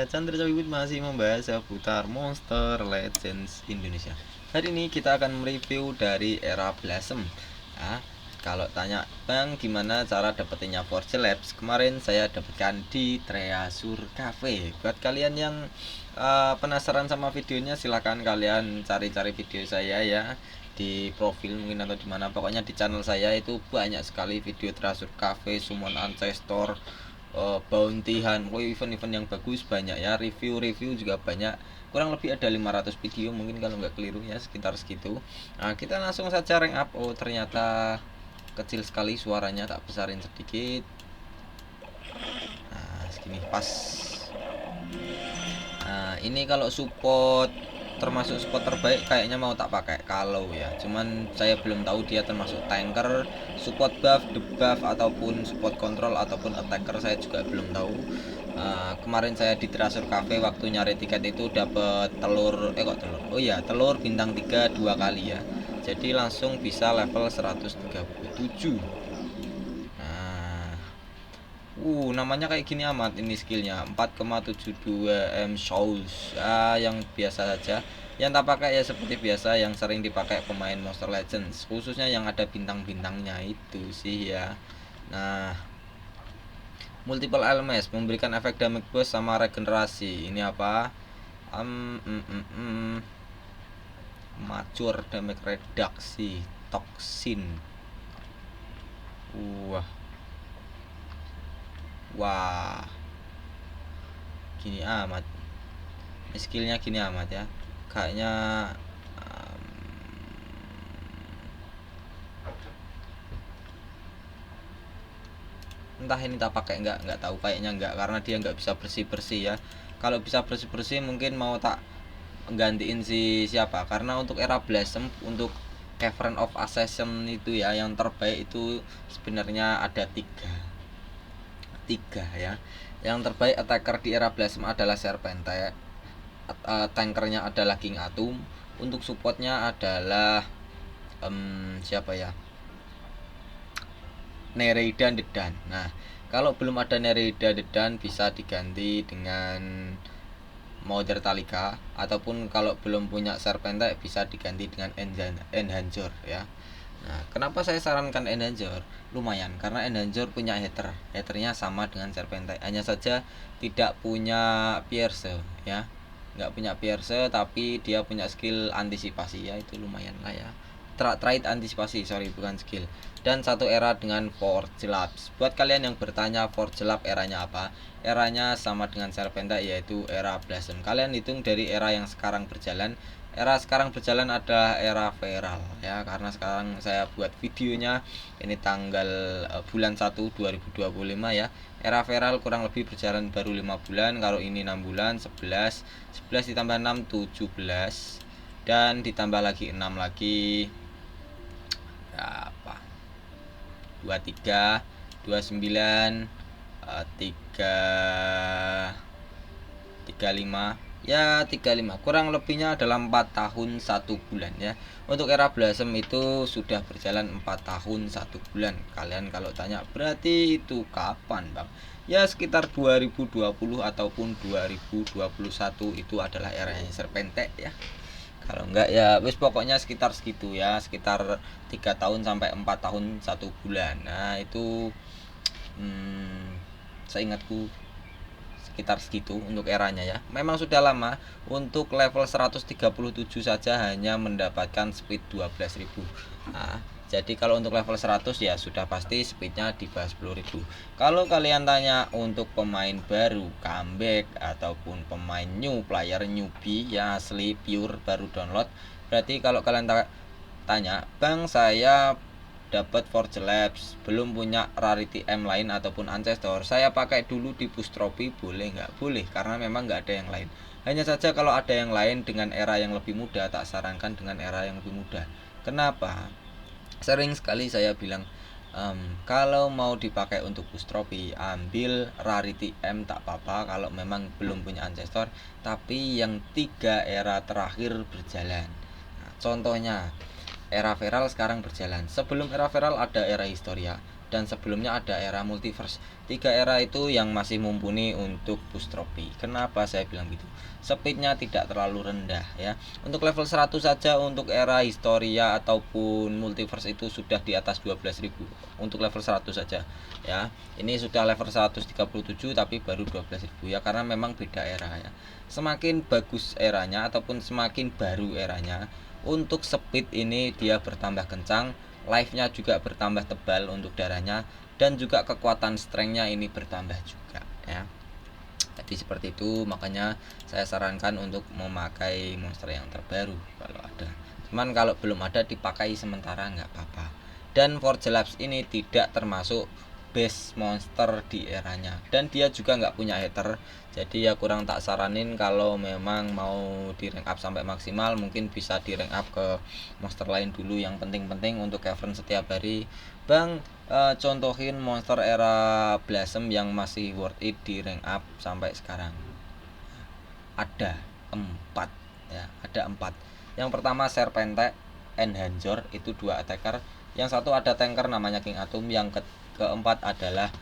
Chandra Cawibut masih membahas seputar Monster Legends Indonesia. Hari ini kita akan mereview dari era Blossom. Nah, kalau tanya Bang gimana cara dapetinnya Forge Labs, kemarin saya dapatkan di Treasure Cafe. Buat kalian yang penasaran sama videonya, silahkan kalian cari-cari video saya ya di profil mungkin atau dimana, pokoknya di channel saya itu banyak sekali video Treasure Cafe, Summon Ancestor, bounty hunt, event-event yang bagus banyak ya, review-review juga banyak, kurang lebih ada 500 video mungkin kalau nggak keliru ya, sekitar segitu. Nah, kita langsung saja rank up. Oh, ternyata kecil sekali suaranya, tak besarin sedikit. Nah, segini pas. Nah, ini kalau support termasuk support terbaik kayaknya mau tak pakai kalau ya, cuman saya belum tahu dia termasuk tanker, support buff, debuff, ataupun support control ataupun attacker, saya juga belum tahu. Kemarin saya di Treasure Cafe waktu nyari tiket itu dapat telur oh ya, telur bintang 3 dua kali ya, jadi langsung bisa level 137. Namanya kayak gini amat ini skillnya, 4,72 M Souls. Yang biasa saja. Yang tak pakai ya seperti biasa yang sering dipakai pemain Monster Legends, khususnya yang ada bintang-bintangnya itu sih ya. Nah, multiple LMS memberikan efek damage boost sama regenerasi. Ini apa? Mature damage reduksi, toxin. Wah, gini amat skillnya, gini amat ya kayaknya. Entah ini tak pakai nggak tahu, kayaknya nggak, karena dia nggak bisa bersih ya. Kalau bisa bersih mungkin mau tak gantiin si siapa, karena untuk era Blossom, untuk Cavern of Assassin itu ya, yang terbaik itu sebenarnya ada tiga ya. Yang terbaik attacker di era Blossom adalah Serpentine, tankernya adalah King Atum, untuk supportnya adalah siapa ya, Nereida Dedan. Nah, kalau belum ada Nereida Dedan bisa diganti dengan Mother Talika, ataupun kalau belum punya Serpentine bisa diganti dengan Enhancer ya. Nah, kenapa saya sarankan Enhancer? Lumayan, karena Enhancer punya heaternya sama dengan Serpentine, hanya saja tidak punya Pierce ya, nggak punya Pierce, tapi dia punya skill antisipasi ya, itu lumayan lah ya. Trait antisipasi, bukan skill. Dan satu era dengan Forge Labs. Buat kalian yang bertanya Forge Labs eranya apa, eranya sama dengan Serpentine, yaitu era Blossom. Kalian hitung dari era yang sekarang berjalan. Era sekarang berjalan adalah era Feral ya, karena sekarang saya buat videonya ini tanggal bulan 1 2025 ya. Era Feral kurang lebih berjalan baru 5 bulan. Kalau ini 6 bulan, 11 ditambah 6 17, dan ditambah lagi 6 lagi berapa, 23 29 35 ya, 35, kurang lebihnya adalah 4 tahun 1 bulan ya. Untuk era Blossom itu sudah berjalan 4 tahun 1 bulan. Kalian kalau tanya berarti itu kapan Bang? Ya sekitar 2020 ataupun 2021 itu adalah eranya Serpentine ya. Kalau enggak ya wis pokoknya sekitar segitu ya, sekitar 3 tahun sampai 4 tahun 1 bulan. Nah, itu seingatku sekitar segitu untuk eranya ya. Memang sudah lama. Untuk level 137 saja hanya mendapatkan speed 12.000. Nah, jadi kalau untuk level 100 ya sudah pasti speednya di bawah 10.000. Kalau kalian tanya untuk pemain baru comeback ataupun pemain new player newbie yang asli pure baru download, berarti kalau kalian tanya Bang, saya dapat Forge Labs, belum punya rarity M lain ataupun Ancestor, saya pakai dulu di Boost Trophy, boleh nggak? Boleh, karena memang nggak ada yang lain. Hanya saja kalau ada yang lain dengan era yang lebih mudah, tak sarankan dengan era yang lebih mudah. Kenapa? Sering sekali saya bilang, kalau mau dipakai untuk Boost Trophy, ambil rarity M tak apa-apa kalau memang belum punya Ancestor, tapi yang 3 era terakhir berjalan. Nah, contohnya era Feral sekarang berjalan. Sebelum era Feral ada era Historia. dan sebelumnya ada era multiverse. 3 era itu yang masih mumpuni untuk push trophy. Kenapa saya bilang gitu? Speednya tidak terlalu rendah ya. Untuk level 100 saja untuk era historia ataupun multiverse itu sudah di atas 12.000 untuk level 100 saja ya. Ini sudah level 137 tapi baru 12.000 ya, karena memang beda era ya. Semakin bagus eranya ataupun semakin baru eranya, untuk speed ini dia bertambah kencang, life-nya juga bertambah tebal untuk darahnya, dan juga kekuatan strength-nya ini bertambah juga ya. Jadi seperti itu, makanya saya sarankan untuk memakai monster yang terbaru kalau ada. Cuman kalau belum ada dipakai sementara nggak apa-apa. Dan Forge Labs ini tidak termasuk base monster di eranya, dan dia juga nggak punya hater. Jadi ya kurang tak saranin. Kalau memang mau di rank up sampai maksimal, mungkin bisa di rank up ke monster lain dulu. Yang penting-penting untuk Cavern setiap hari, Bang, contohin monster era Blossom yang masih worth it di rank up sampai sekarang. Ada 4 ya, ada 4. Yang pertama Serpente Enhancer, itu 2 attacker. Yang satu ada tanker namanya King Atom. Yang keempat adalah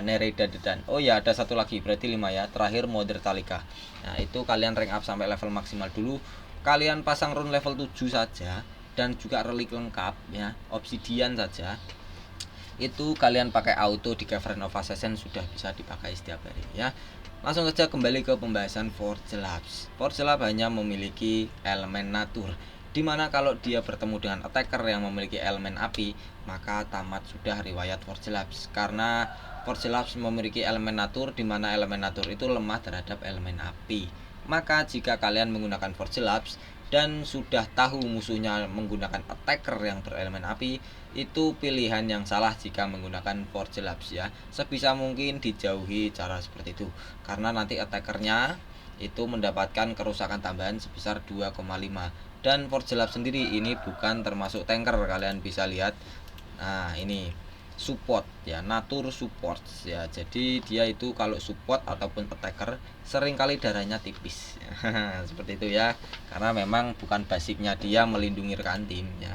Nereida Dedan. Oh ya, ada satu lagi, berarti 5 ya. Terakhir Mother Talika. Nah, itu kalian rank up sampai level maksimal dulu. Kalian pasang rune level 7 saja, dan juga relik lengkap ya, obsidian saja. Itu kalian pakai auto di Cavern of Assassin sudah bisa dipakai setiap hari ya. Langsung saja kembali ke pembahasan Forge Labs. Forge Labs hanya memiliki elemen natur, dimana kalau dia bertemu dengan attacker yang memiliki elemen api, maka tamat sudah riwayat Forge Labs. Karena Forge Labs memiliki elemen natur, dimana elemen natur itu lemah terhadap elemen api. Maka jika kalian menggunakan Forge Labs dan sudah tahu musuhnya menggunakan attacker yang berelemen api, itu pilihan yang salah jika menggunakan Forge Labs ya. Sebisa mungkin dijauhi cara seperti itu, karena nanti attackernya itu mendapatkan kerusakan tambahan sebesar 2,5. Dan Forge Labs sendiri ini bukan termasuk tanker, kalian bisa lihat. Nah, ini support ya, natur support ya. Jadi dia itu kalau support ataupun attacker seringkali darahnya tipis. Seperti itu ya, karena memang bukan basicnya dia melindungi rekan tim ya.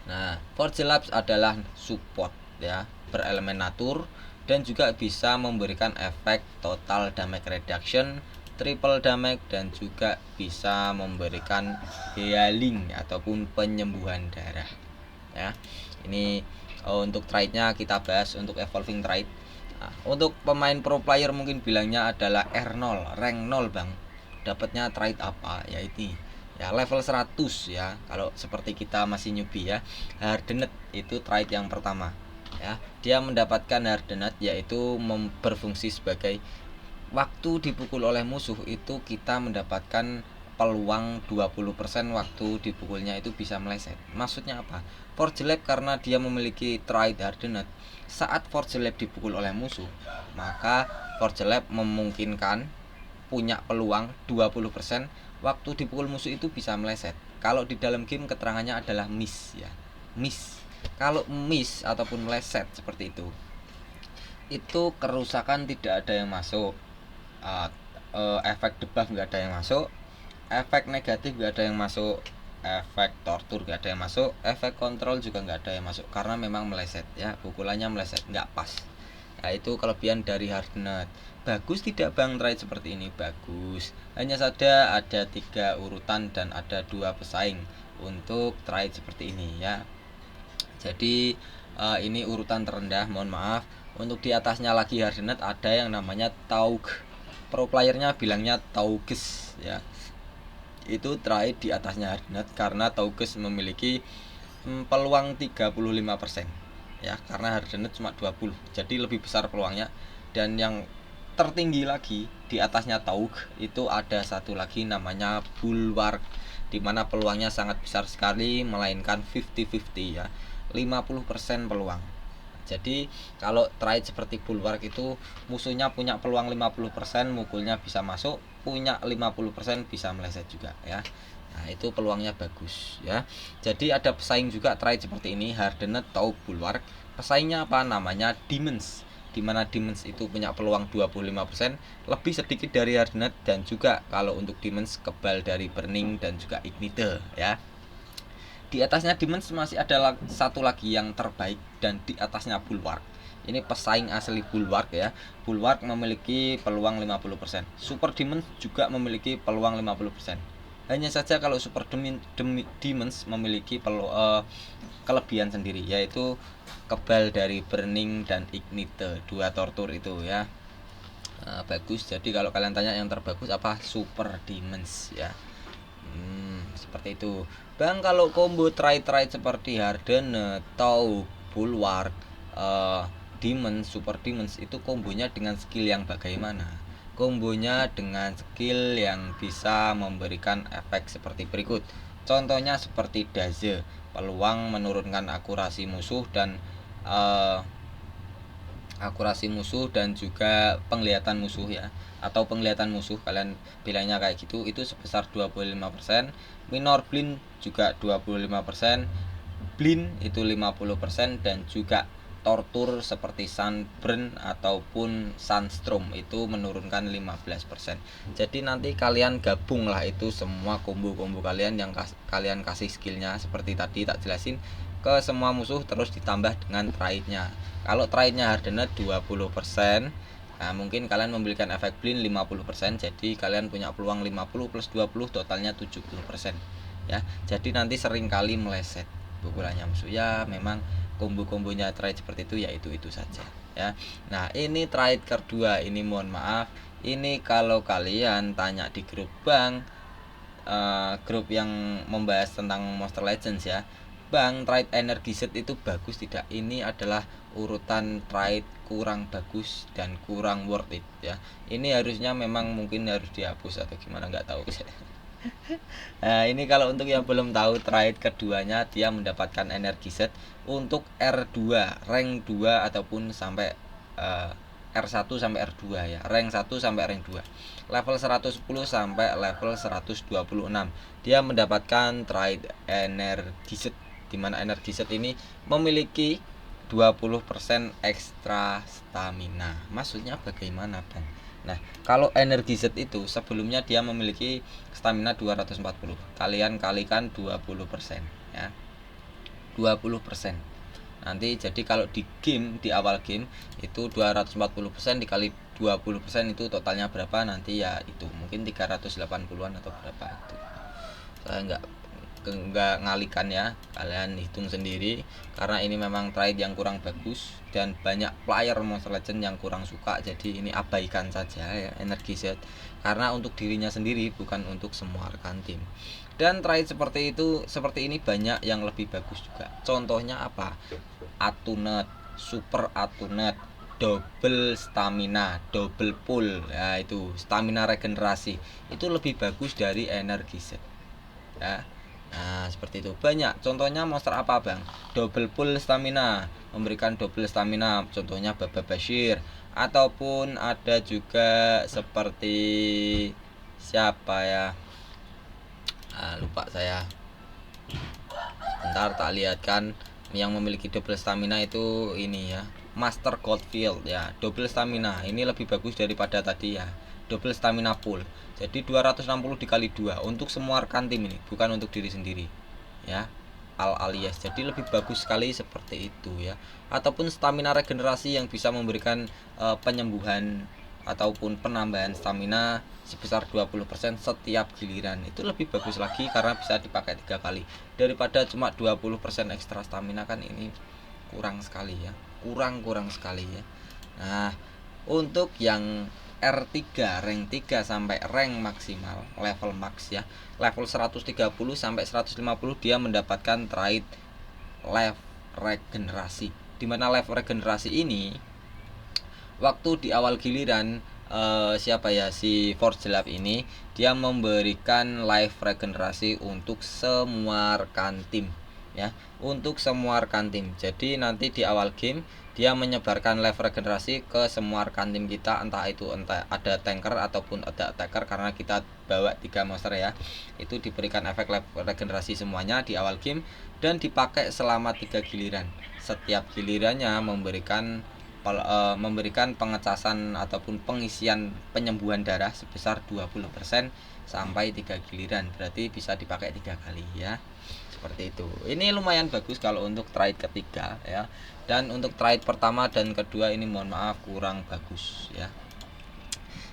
Nah, Forge Labs adalah support ya, berelemen natur, dan juga bisa memberikan efek total damage reduction, triple damage, dan juga bisa memberikan healing ataupun penyembuhan darah ya. Ini untuk trade-nya kita bahas untuk evolving trade. Nah, untuk pemain pro player mungkin bilangnya adalah R0, rank 0 Bang. Dapatnya trade apa? Ya ini ya, level 100 ya. Kalau seperti kita masih newbie ya, Hardened itu trade yang pertama ya. Dia mendapatkan Hardened, yaitu berfungsi sebagai waktu dipukul oleh musuh itu kita mendapatkan peluang 20% waktu dipukulnya itu bisa meleset. Maksudnya apa? Forge Lab karena dia memiliki trade Hardened, saat Forge Lab dipukul oleh musuh, maka Forge Lab memungkinkan punya peluang 20% waktu dipukul musuh itu bisa meleset. Kalau di dalam game keterangannya adalah miss ya. Miss. Kalau miss ataupun meleset seperti itu kerusakan tidak ada yang masuk. Efek debuff nggak ada yang masuk, efek negatif nggak ada yang masuk, efek tortur nggak ada yang masuk, efek kontrol juga nggak ada yang masuk, karena memang meleset ya, pukulannya meleset, nggak pas. Nah, itu kelebihan dari Hardened. Bagus tidak Bang trade seperti ini? Bagus. Hanya saja ada 3 urutan dan ada 2 pesaing untuk trade seperti ini ya. Jadi ini urutan terendah, mohon maaf. Untuk di atasnya lagi Hardened ada yang namanya Taug. Pro playernya bilangnya Tauges ya. Itu trade di atasnya Hardened karena Tauges memiliki peluang 35% ya, karena Hardened cuma 20, jadi lebih besar peluangnya. Dan yang tertinggi lagi di atasnya Taug itu ada satu lagi namanya Bulwark, dimana peluangnya sangat besar sekali, melainkan 50-50 ya, 50% peluang. Jadi kalau trade seperti Bulwark itu musuhnya punya peluang 50%, mukulnya bisa masuk, punya 50% bisa meleset juga ya. Nah, itu peluangnya bagus ya. Jadi ada pesaing juga trade seperti ini, Hardened atau Bulwark. Pesaingnya apa? Namanya Demons, dimana Demons itu punya peluang 25%, lebih sedikit dari Hardened, dan juga kalau untuk Demons kebal dari Burning dan juga Ignite ya. Di atasnya Demons masih ada satu lagi yang terbaik, dan di atasnya Bulwark. Ini pesaing asli Bulwark ya. Bulwark memiliki peluang 50%. Super Demons juga memiliki peluang 50%. Hanya saja kalau Super Demons memiliki kelebihan sendiri, yaitu kebal dari Burning dan Ignite, 2 torture itu ya. Bagus. Jadi kalau kalian tanya yang terbagus apa, Super Demons ya. Seperti itu. Bang, kalau combo trade seperti Harden atau Bulwark, Demons, Super Demons itu kombonya dengan skill yang bagaimana? Kombonya dengan skill yang bisa memberikan efek seperti berikut. Contohnya seperti Daze, peluang menurunkan akurasi musuh dan juga penglihatan musuh ya, atau penglihatan musuh kalian bilangnya kayak gitu, itu sebesar 25%. Minor blind juga 25%, blind itu 50%, dan juga tortur seperti sunburn ataupun sunstorm itu menurunkan 15%. Jadi nanti kalian gabung lah itu semua kombo-kombo kalian yang kalian kasih skillnya seperti tadi tak jelasin ke semua musuh, terus ditambah dengan trade-nya. Kalau trade-nya Hardened 20%, nah mungkin kalian memberikan efek blind 50%, jadi kalian punya peluang 50 plus 20 totalnya 70% ya. Jadi nanti sering kali meleset pukulannya musuh ya. Memang kombo-kombonya trade seperti itu ya, itu saja ya. Nah ini trade kedua ini, mohon maaf, ini kalau kalian tanya di grup Bang, grup yang membahas tentang Monster Legends ya, Bang, trade energi set itu bagus tidak? Ini adalah urutan trade kurang bagus dan kurang worth it ya. Ini harusnya memang mungkin harus dihapus atau gimana, nggak tahu. Nah ini kalau untuk yang belum tahu, trade keduanya dia mendapatkan energi set untuk R2, rank 2 ataupun sampai R1 sampai R2 ya, rank 1 sampai rank 2, level 110 sampai level 126. Dia mendapatkan trade energi set, dimana energi set ini memiliki 20% ekstra stamina. Maksudnya bagaimana Bang? Nah kalau energi set itu sebelumnya dia memiliki stamina 240, kalian kalikan 20% ya, 20%. Nanti jadi kalau di game, di awal game itu 240% dikali 20% itu totalnya berapa nanti ya, itu mungkin 380-an atau berapa itu. Saya enggak ngalikan ya, kalian hitung sendiri, karena ini memang trade yang kurang bagus dan banyak player Monster Legend yang kurang suka. Jadi ini abaikan saja ya energi set, karena untuk dirinya sendiri bukan untuk semua rekan tim. Dan trade seperti ini banyak yang lebih bagus juga. Contohnya apa? Attunet, Super Attunet, double stamina, double pull ya, itu stamina regenerasi itu lebih bagus dari energi set ya. Nah seperti itu, banyak contohnya. Monster apa Bang? Double pull stamina, memberikan double stamina, contohnya Baba Bashir, ataupun ada juga seperti siapa ya, lupa saya, bentar tak lihatkan. Yang memiliki double stamina itu ini ya, Master Goldfield ya, double stamina ini lebih bagus daripada tadi ya, double stamina full. Jadi 260 dikali 2 untuk semua rekan tim ini, bukan untuk diri sendiri ya, alias jadi lebih bagus sekali seperti itu ya. Ataupun stamina regenerasi yang bisa memberikan penyembuhan ataupun penambahan stamina sebesar 20% setiap giliran, itu lebih bagus lagi karena bisa dipakai 3 kali daripada cuma 20% ekstra stamina. Kan ini kurang sekali ya, kurang sekali ya. Nah untuk yang R3 rank 3 sampai rank maksimal level max ya, level 130 sampai 150 dia mendapatkan trade life regenerasi, dimana life regenerasi ini waktu di awal giliran siapa ya, si Forge Lab ini dia memberikan life regenerasi untuk semua rekan tim ya, untuk semua rekan tim. Jadi nanti di awal game dia menyebarkan life regenerasi ke semua rekan tim kita, entah ada tanker ataupun ada attacker, karena kita bawa 3 monster ya. Itu diberikan efek life regenerasi semuanya di awal game dan dipakai selama 3 giliran. Setiap gilirannya memberikan memberikan pengecasan ataupun pengisian penyembuhan darah sebesar 20% sampai 3 giliran. Berarti bisa dipakai 3 kali ya. Seperti itu. Ini lumayan bagus kalau untuk trade ketiga ya. Dan untuk trade pertama dan kedua ini mohon maaf kurang bagus ya.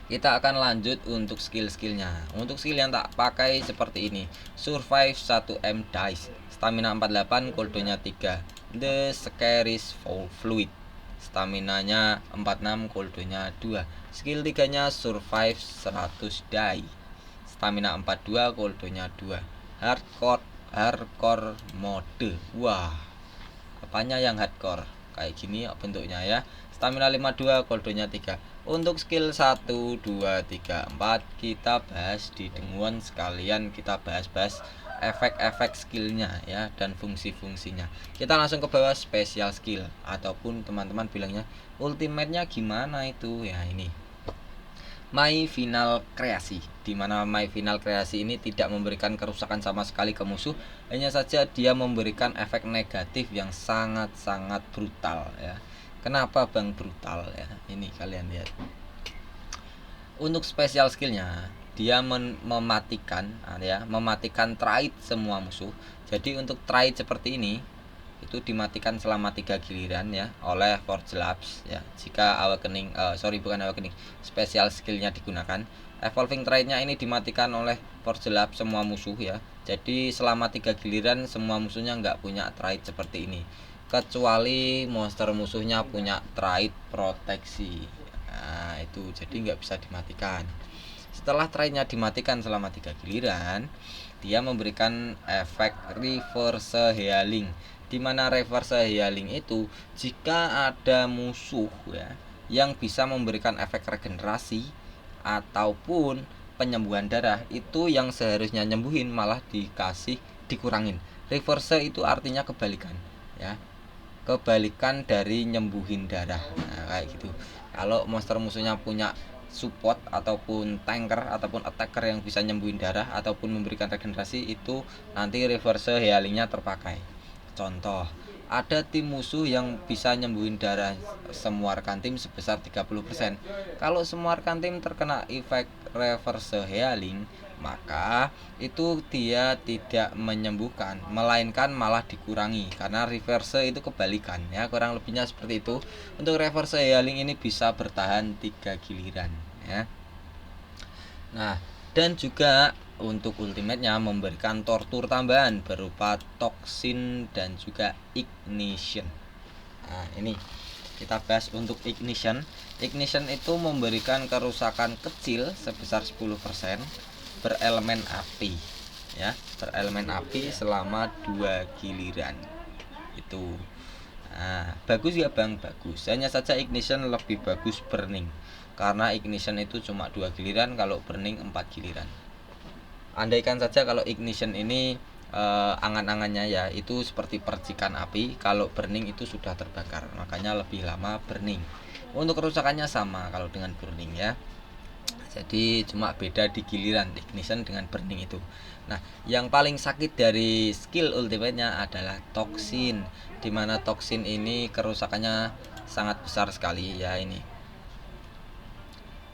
Kita akan lanjut untuk skill-skillnya. Untuk skill yang tak pakai seperti ini. Survive 1M dice, stamina 48, koldonya 3. The Scariest Fluid, staminanya 46, koldonya 2. Skill 3-nya Survive 100 die, stamina 42, koldonya 2. Hardcore mode. Wah, apanya yang hardcore? Kayak gini bentuknya ya. Stamina 52, koldonya 3. Untuk skill 1, 2, 3, 4 kita bahas di denguan, sekalian kita bahas-bahas efek-efek skillnya ya dan fungsi-fungsinya. Kita langsung ke bawah special skill ataupun teman-teman bilangnya ultimate-nya gimana itu ya. Ini My Final Kreasi, dimana My Final Kreasi ini tidak memberikan kerusakan sama sekali ke musuh, hanya saja dia memberikan efek negatif yang sangat-sangat brutal ya. Kenapa bang brutal ya? Ini kalian lihat. Untuk special skillnya dia mematikan ya, mematikan trait semua musuh. Jadi untuk trait seperti ini itu dimatikan selama 3 giliran ya oleh Forge Labs ya. Jika awakening special skillnya digunakan, evolving trait-nya ini dimatikan oleh Forge Labs semua musuh ya. Jadi selama 3 giliran semua musuhnya nggak punya trait seperti ini, kecuali monster musuhnya punya trait proteksi. Nah itu jadi nggak bisa dimatikan. Setelah trait-nya dimatikan selama 3 giliran, dia memberikan efek reverse healing, dimana reverse healing itu jika ada musuh ya yang bisa memberikan efek regenerasi ataupun penyembuhan darah, itu yang seharusnya nyembuhin malah dikurangin. Reverse itu artinya kebalikan ya, kebalikan dari nyembuhin darah. Nah kayak gitu. Kalau monster musuhnya punya support ataupun tanker ataupun attacker yang bisa nyembuhin darah ataupun memberikan regenerasi, itu nanti reverse healingnya terpakai. Contoh, ada tim musuh yang bisa nyembuhin darah semua rekan tim sebesar 30%. Kalau semua rekan tim terkena efek reverse healing, maka itu dia tidak menyembuhkan, melainkan malah dikurangi, karena reverse itu kebalikan ya, kurang lebihnya seperti itu. Untuk reverse healing ini bisa bertahan 3 giliran ya. Nah, dan juga untuk ultimate-nya memberikan tortur tambahan berupa toksin dan juga ignition. Nah, ini kita bahas untuk ignition. Ignition itu memberikan kerusakan kecil sebesar 10% berelemen api ya, berelemen api selama 2 giliran. Itu. Nah, bagus ya bang, bagus. Hanya saja ignition lebih bagus burning, karena ignition itu cuma 2 giliran, kalau burning 4 giliran. Andaikan saja kalau ignition ini angan-angannya ya itu seperti percikan api, kalau burning itu sudah terbakar, makanya lebih lama burning. Untuk kerusakannya sama kalau dengan burning ya, jadi cuma beda di giliran ignition dengan burning itu. Nah, yang paling sakit dari skill ultimate-nya adalah toksin, dimana toksin ini kerusakannya sangat besar sekali ya. Ini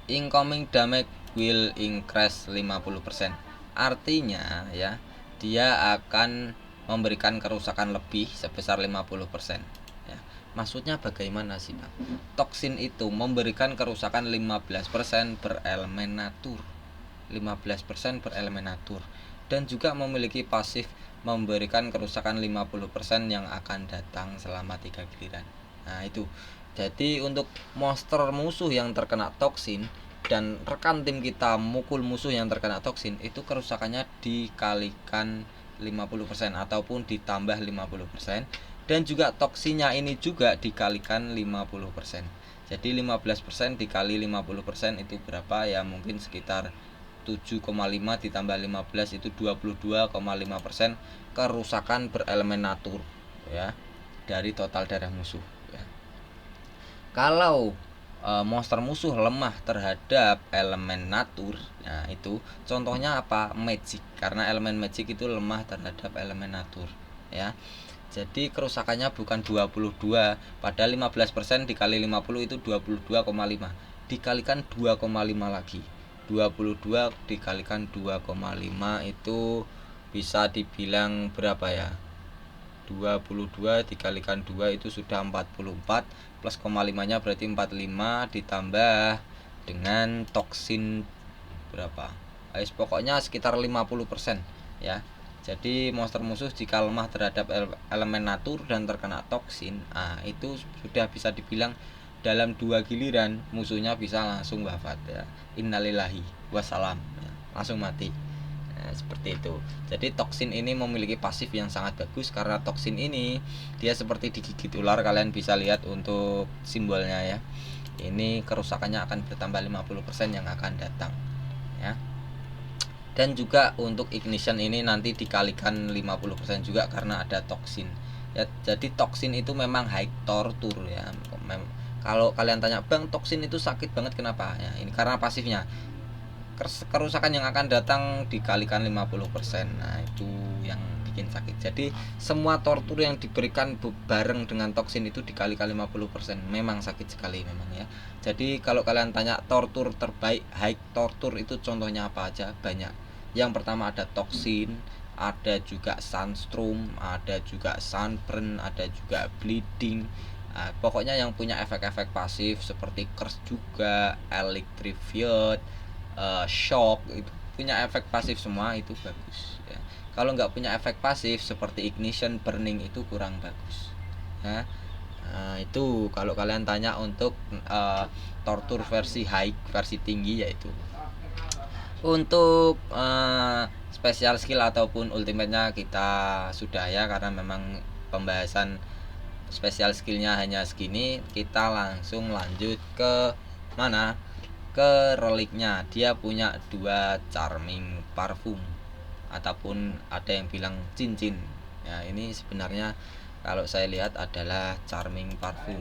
incoming damage will increase 50%. Artinya ya, dia akan memberikan kerusakan lebih sebesar 50% ya. Maksudnya bagaimana sih bang? Toksin itu memberikan kerusakan 15% berelemen natur, 15% berelemen natur, dan juga memiliki pasif memberikan kerusakan 50% yang akan datang selama 3 giliran. Nah itu, jadi untuk monster musuh yang terkena toksin dan rekan tim kita mukul musuh yang terkena toksin, itu kerusakannya dikalikan 50% ataupun ditambah 50%, dan juga toksinnya ini juga dikalikan 50%. Jadi 15% dikali 50% itu berapa ya, mungkin sekitar 7,5 ditambah 15 itu 22,5% kerusakan berelemen natur ya dari total darah musuh ya. Kalau monster musuh lemah terhadap elemen natur, nah itu contohnya apa? Magic, karena elemen magic itu lemah terhadap elemen natur ya. Jadi kerusakannya bukan 22, padahal 15% dikali 50 itu 22,5. Dikalikan 2,5 lagi. 22 dikalikan 2,5 itu bisa dibilang berapa ya? 22 dikalikan 2 itu sudah 44, plus 0,5-nya berarti 45, ditambah dengan toksin berapa? Pokoknya sekitar 50% ya. Jadi monster musuh jika lemah terhadap elemen natur dan terkena toksin, itu sudah bisa dibilang dalam 2 giliran musuhnya bisa langsung wafat ya. Innalillahi wassalam ya. Langsung mati. Seperti itu. Jadi toksin ini memiliki pasif yang sangat bagus karena toksin ini dia seperti digigit ular, kalian bisa lihat untuk simbolnya ya. Ini kerusakannya akan bertambah 50% yang akan datang ya. Dan juga untuk ignition ini nanti dikalikan 50% juga karena ada toksin ya. Jadi toksin itu memang high torture ya. Kalau kalian tanya, "Bang, toksin itu sakit banget kenapa?" Ya, ini karena pasifnya. Kerusakan yang akan datang dikalikan 50%. Nah, itu yang bikin sakit. Jadi semua tortur yang diberikan bareng dengan toksin itu dikalikan 50%. Memang sakit sekali memang ya. Jadi kalau kalian tanya tortur terbaik, high tortur itu contohnya apa aja? Banyak. Yang pertama ada toksin, ada juga sunstorm, ada juga sunburn, ada juga bleeding. Pokoknya yang punya efek-efek pasif seperti curse juga, electrified, shock, itu punya efek pasif semua, itu bagus ya. Kalau nggak punya efek pasif seperti ignition, burning itu kurang bagus ya. Itu kalau kalian tanya untuk torture versi high, versi tinggi yaitu. Untuk special skill ataupun ultimate-nya kita sudah ya, karena memang pembahasan special skillnya hanya segini. Kita langsung lanjut ke mana? Ke reliknya. Dia punya 2 charming parfum ataupun ada yang bilang cincin ya. Ini sebenarnya kalau saya lihat adalah charming parfum.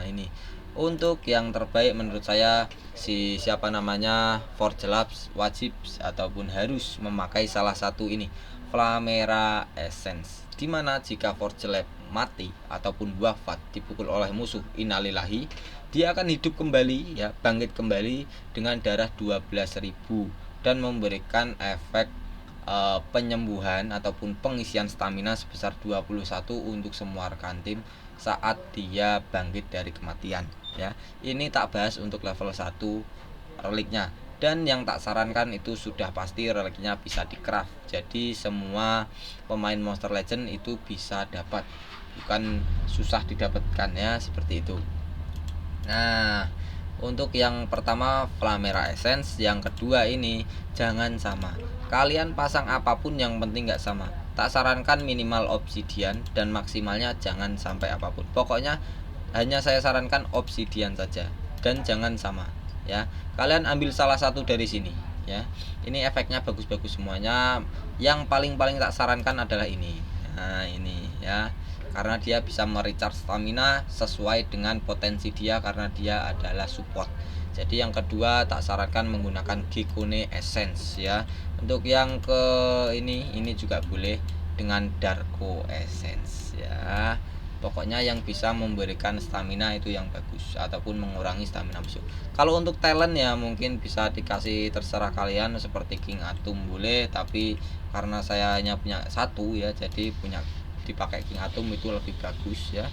Ini untuk yang terbaik menurut saya, siapa namanya, Forge Labs wajib ataupun harus memakai salah satu ini, Flamera Essence. Dimana jika Forge Lab mati ataupun wafat dipukul oleh musuh, innalillahi, dia akan hidup kembali ya, bangkit kembali dengan darah 12.000 dan memberikan efek penyembuhan ataupun pengisian stamina sebesar 21 untuk semua rekan tim saat dia bangkit dari kematian ya. Ini tak bahas untuk level 1 reliknya. Dan yang tak sarankan itu sudah pasti reliknya bisa di craft. Jadi semua pemain Monster Legend itu bisa dapat, bukan susah didapatkan ya, seperti itu. Nah, untuk yang pertama Flamera Essence, yang kedua ini jangan sama. Kalian pasang apapun yang penting nggak sama. Tak sarankan minimal obsidian dan maksimalnya jangan sampai apapun. Pokoknya hanya saya sarankan obsidian saja dan jangan sama ya. Kalian ambil salah satu dari sini ya. Ini efeknya bagus-bagus semuanya. Yang paling tak sarankan adalah ini. Nah, ini ya. Karena dia bisa merecharge stamina sesuai dengan potensi dia karena dia adalah support. Jadi yang kedua tak sarankan menggunakan Gekone Essence ya. Untuk yang ke ini juga boleh dengan Darko Essence ya. Pokoknya yang bisa memberikan stamina itu yang bagus ataupun mengurangi stamina musuh. Kalau untuk talent ya mungkin bisa dikasih terserah kalian, seperti King Atum boleh, tapi karena saya hanya punya satu ya, jadi punya dipakai King Atum itu lebih bagus ya.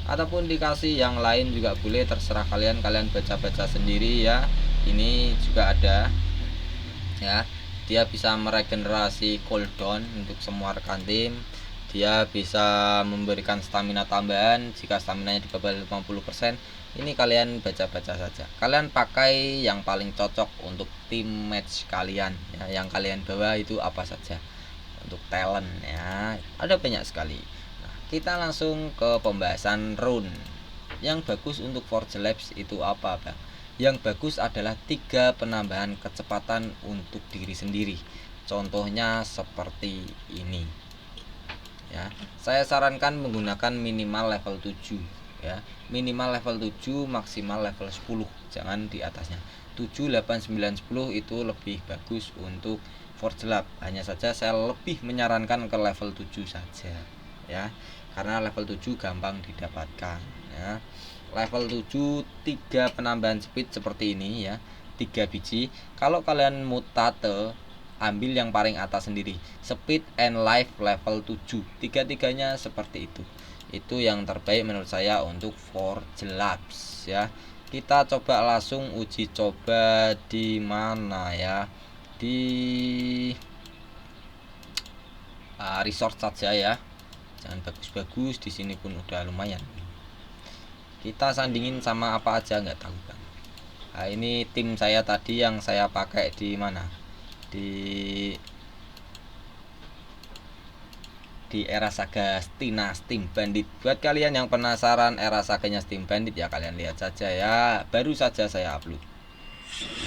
Ataupun dikasih yang lain juga boleh, terserah kalian baca-baca sendiri ya. Ini juga ada ya. Dia bisa meregenerasi cooldown untuk semua rekan tim. Dia bisa memberikan stamina tambahan jika staminanya di bawah 50%. Ini kalian baca-baca saja. Kalian pakai yang paling cocok untuk tim match kalian ya. Yang kalian bawa itu apa saja untuk talent ya. Ada banyak sekali. Nah, kita langsung ke pembahasan rune. Yang bagus untuk Forge Labs itu apa, Bang? Yang bagus adalah 3 penambahan kecepatan untuk diri sendiri. Contohnya seperti ini. Ya, saya sarankan menggunakan minimal level 7 ya. Minimal level 7, maksimal level 10, jangan di atasnya. 7, 8, 9, 10 itu lebih bagus untuk Forge Lab. Hanya saja saya lebih menyarankan ke level 7 saja ya, karena level 7 gampang didapatkan ya. Level 7 3 penambahan speed seperti ini ya, 3 biji. Kalau kalian mutate, ambil yang paling atas sendiri, speed and life level 7, tiga-tiganya seperti itu yang terbaik menurut saya untuk Forge Labs ya. Kita coba langsung uji coba di mana ya, di resort saja ya, jangan bagus-bagus. Di sini pun udah lumayan. Kita sandingin sama apa aja nggak tahu kan. Nah, ini tim saya tadi yang saya pakai di mana, di era saga Stina Steam Bandit. Buat kalian yang penasaran era saganya Steam Bandit ya, kalian lihat saja ya, baru saja saya upload.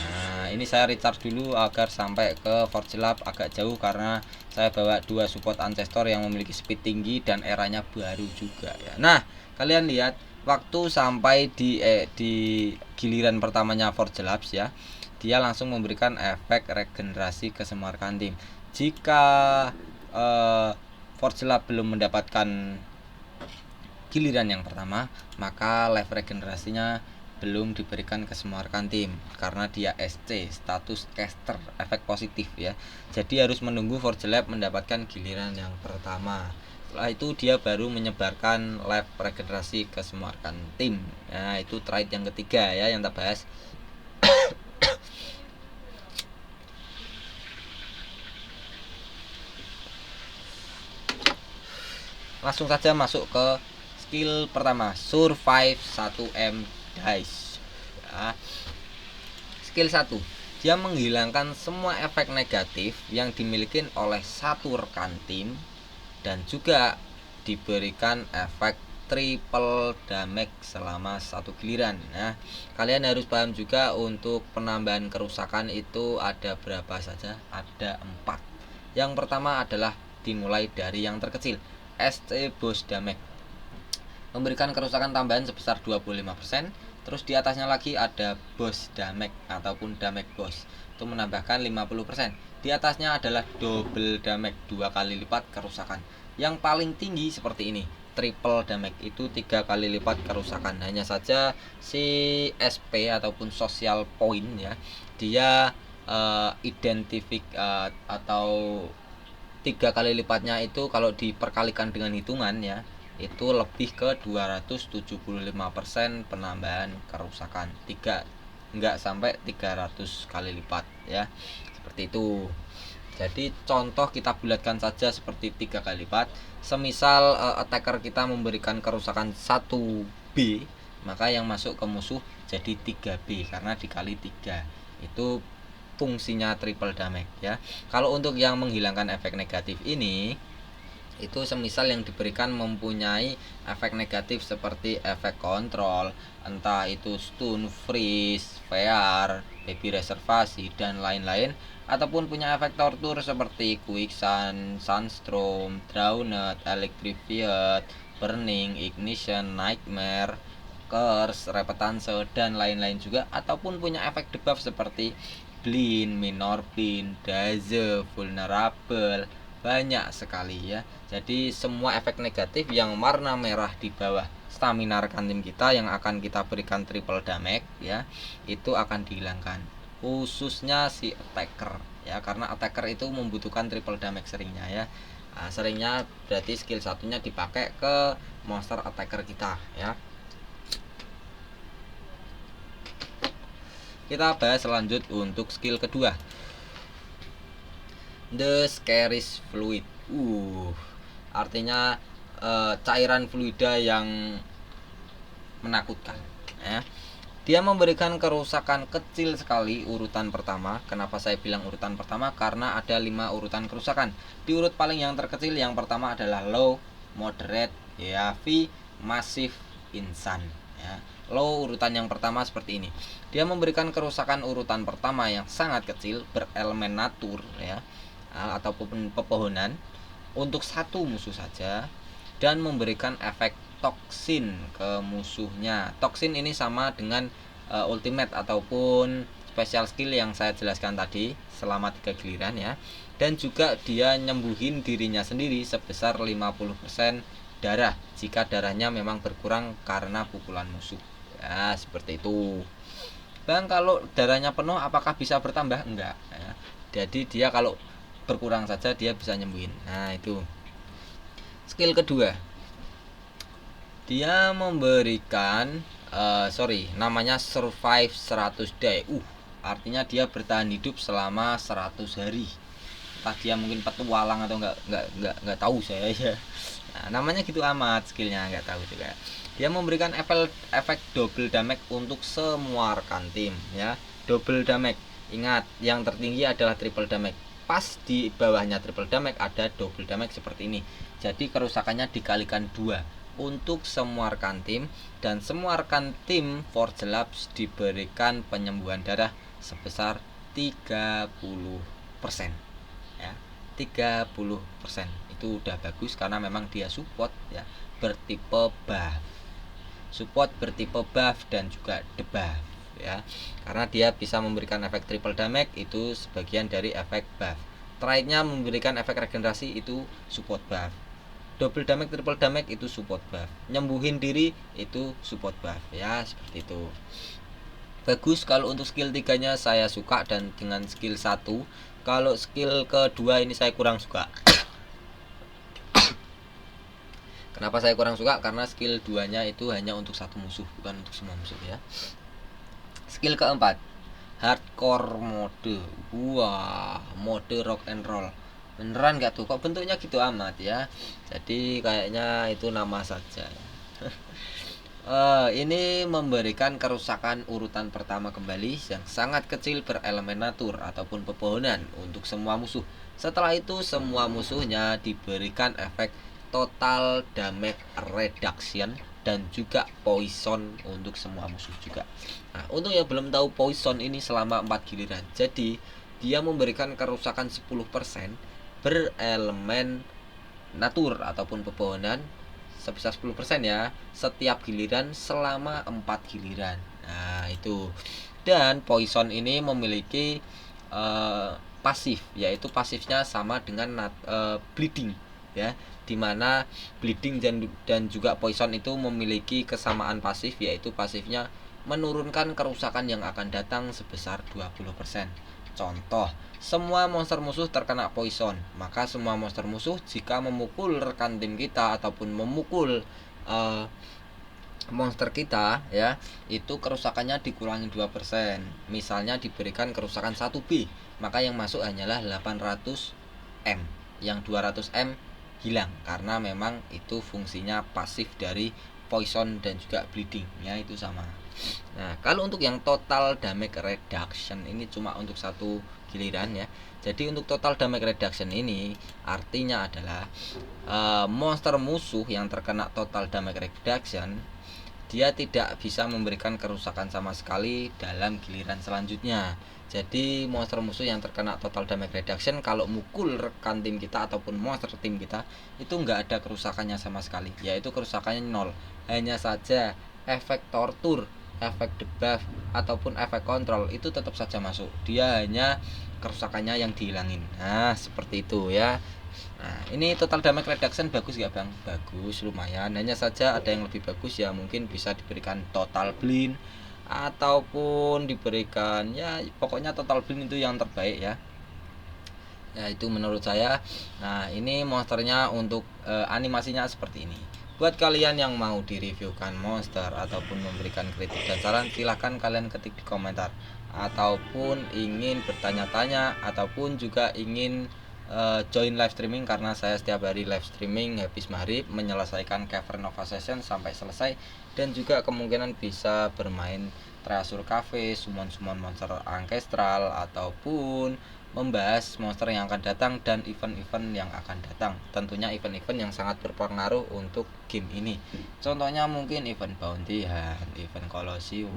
Nah, ini saya recharge dulu agar sampai ke Forge Lab agak jauh, karena saya bawa 2 support ancestor yang memiliki speed tinggi dan eranya baru juga ya. Nah, kalian lihat waktu sampai di giliran pertamanya Forge Labs ya, dia langsung memberikan efek regenerasi ke semua rekan tim. Jika Forge Lab belum mendapatkan giliran yang pertama, maka life regenerasinya belum diberikan ke semua rekan tim, karena dia SC, status caster, efek positif ya. Jadi harus menunggu Forge Lab mendapatkan giliran yang pertama. Setelah itu dia baru menyebarkan life regenerasi ke semua rekan tim. Nah, itu trait yang ketiga ya yang kita bahas. Langsung saja masuk ke skill pertama, survive 1M dice ya. Skill 1, dia menghilangkan semua efek negatif yang dimiliki oleh satu rekan tim, dan juga diberikan efek triple damage selama satu giliran. Nah, kalian harus paham juga untuk penambahan kerusakan itu ada berapa saja, ada 4. Yang pertama adalah dimulai dari yang terkecil, SC Boss Damage, memberikan kerusakan tambahan sebesar 25%. Terus di atasnya lagi ada Boss Damage ataupun Damage Boss, itu menambahkan 50%. Di atasnya adalah Double Damage, 2 kali lipat kerusakan. Yang paling tinggi seperti ini, Triple Damage, itu 3 kali lipat kerusakan. Hanya saja si SP ataupun Social Point ya, dia atau 3 kali lipatnya itu kalau diperkalikan dengan hitungan ya, itu lebih ke 275% penambahan kerusakan. Enggak sampai 300 kali lipat ya, seperti itu. Jadi contoh kita bulatkan saja seperti 3 kali lipat. Semisal attacker kita memberikan kerusakan 1B, maka yang masuk ke musuh jadi 3B karena dikali 3. Itu fungsinya triple damage ya. Kalau untuk yang menghilangkan efek negatif ini, itu semisal yang diberikan mempunyai efek negatif seperti efek kontrol, entah itu stun, freeze, VR, baby reservasi dan lain-lain, ataupun punya efek tortur seperti quicksand, sunstorm, drowned, electrified, burning, ignition, nightmare, curse, repetance dan lain-lain juga, ataupun punya efek debuff seperti blind, minor blind, daze, vulnerable, banyak sekali ya. Jadi semua efek negatif yang warna merah di bawah stamina rekan tim kita yang akan kita berikan triple damage ya, itu akan dihilangkan, khususnya si attacker ya, karena attacker itu membutuhkan triple damage seringnya ya. Nah, seringnya berarti skill satunya dipakai ke monster attacker kita ya. Kita bahas lanjut untuk skill kedua, The Scariest Fluid. Artinya cairan fluida yang menakutkan ya. Dia memberikan kerusakan kecil sekali urutan pertama. Kenapa saya bilang urutan pertama? Karena ada 5 urutan kerusakan. Di urut paling yang terkecil yang pertama adalah low, moderate, heavy, massive, insane ya. Low urutan yang pertama seperti ini. Dia memberikan kerusakan urutan pertama yang sangat kecil berelemen natur ya, ataupun pepohonan untuk satu musuh saja, dan memberikan efek toksin ke musuhnya. Toksin ini sama dengan ultimate ataupun special skill yang saya jelaskan tadi selama 3 giliran ya. Dan juga dia nyembuhin dirinya sendiri sebesar 50% darah jika darahnya memang berkurang karena pukulan musuh. Ya, seperti itu. Bang, kalau darahnya penuh apakah bisa bertambah? Enggak ya. Jadi dia kalau berkurang saja dia bisa nyembuhin. Nah, itu. Skill kedua. Dia memberikan namanya survive 100 day. Artinya dia bertahan hidup selama 100 hari. Entah dia mungkin petualang atau enggak tahu saya ya. Nah, namanya gitu amat skillnya, enggak tahu juga. Dia memberikan efek double damage untuk semua rekan tim ya. Double damage. Ingat, yang tertinggi adalah triple damage. Pas di bawahnya triple damage ada double damage seperti ini. Jadi kerusakannya dikalikan 2 untuk semua rekan tim, dan semua rekan tim Forge Labs diberikan penyembuhan darah sebesar 30% ya. 30%. Itu udah bagus karena memang dia support ya, bertipe buff. Support bertipe buff dan juga debuff ya. Karena dia bisa memberikan efek triple damage, itu sebagian dari efek buff. Terakhirnya memberikan efek regenerasi, itu support buff. Double damage, triple damage itu support buff. Nyembuhin diri itu support buff ya, seperti itu. Bagus kalau untuk skill 3-nya saya suka, dan dengan skill 1. Kalau skill kedua ini saya kurang suka. Kenapa saya kurang suka? Karena skill 2-nya itu hanya untuk satu musuh, bukan untuk semua musuh ya. Skill keempat, hardcore mode. Wah, mode rock and roll. Beneran gak tuh? Kok bentuknya gitu amat ya? Jadi kayaknya itu nama saja. Ini memberikan kerusakan urutan pertama kembali yang sangat kecil berelemen natur ataupun pepohonan untuk semua musuh. Setelah itu semua musuhnya diberikan efek total damage reduction dan juga poison untuk semua musuh juga. Nah, untuk yang belum tahu, poison ini selama 4 giliran. Jadi dia memberikan kerusakan 10% berelemen natur ataupun pepohonan sebesar 10% ya, setiap giliran selama 4 giliran. Nah, itu. Dan poison ini memiliki pasif, yaitu pasifnya sama dengan bleeding ya, dimana bleeding dan juga poison itu memiliki kesamaan pasif, yaitu pasifnya menurunkan kerusakan yang akan datang sebesar 20%. Contoh, semua monster musuh terkena poison, maka semua monster musuh jika memukul rekan tim kita ataupun memukul monster kita ya, itu kerusakannya dikurangi 2%. Misalnya diberikan kerusakan 1B, maka yang masuk hanyalah 800M, yang 200M hilang karena memang itu fungsinya pasif dari poison dan juga bleeding ya, itu sama. Nah, kalau untuk yang total damage reduction ini cuma untuk satu giliran ya. Jadi untuk total damage reduction ini artinya adalah monster musuh yang terkena total damage reduction, dia tidak bisa memberikan kerusakan sama sekali dalam giliran selanjutnya. Jadi monster musuh yang terkena total damage reduction, kalau mukul rekan tim kita ataupun monster tim kita, itu nggak ada kerusakannya sama sekali, yaitu kerusakannya 0. Hanya saja efek tortur, efek debuff ataupun efek kontrol itu tetap saja masuk. Dia hanya kerusakannya yang dihilangin. Nah, seperti itu ya. Nah, ini total damage reduction bagus gak bang? Bagus, lumayan. Hanya saja ada yang lebih bagus ya, mungkin bisa diberikan total blind ataupun diberikan ya, pokoknya total blind itu yang terbaik ya. Ya, itu menurut saya. Nah, ini monsternya untuk animasinya seperti ini. Buat kalian yang mau direviewkan monster ataupun memberikan kritik dan saran, silahkan kalian ketik di komentar, ataupun ingin bertanya-tanya, ataupun juga ingin join live streaming, karena saya setiap hari live streaming habis maghrib menyelesaikan Cavern Nova Session sampai selesai, dan juga kemungkinan bisa bermain Treasure Cafe, summon monster ancestral, ataupun membahas monster yang akan datang dan event-event yang akan datang. Tentunya event-event yang sangat berpengaruh untuk game ini. Contohnya mungkin event Bounty Hunt, event Colosseum,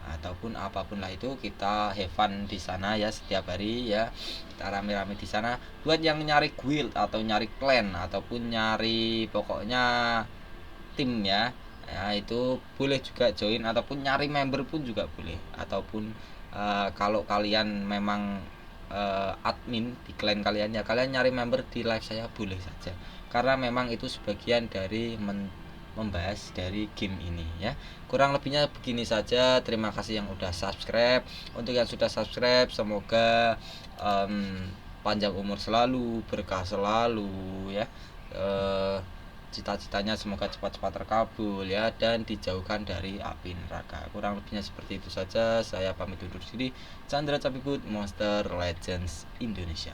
ataupun apapun lah itu, kita have fun di sana ya setiap hari ya. Kita rame-rame di sana. Buat yang nyari guild atau nyari clan ataupun nyari pokoknya tim ya, ya itu boleh juga join, ataupun nyari member pun juga boleh, ataupun Kalau kalian memang admin di klien kalian, ya kalian nyari member di live saya boleh saja, karena memang itu sebagian dari membahas dari game ini ya. Kurang lebihnya begini saja. Terima kasih yang udah subscribe. Untuk yang sudah subscribe, semoga panjang umur selalu, berkah selalu ya. Cita-citanya semoga cepat-cepat terkabul ya, dan dijauhkan dari api neraka. Kurang lebihnya seperti itu saja. Saya pamit undur diri. Chandra Capikut, Monster Legends Indonesia.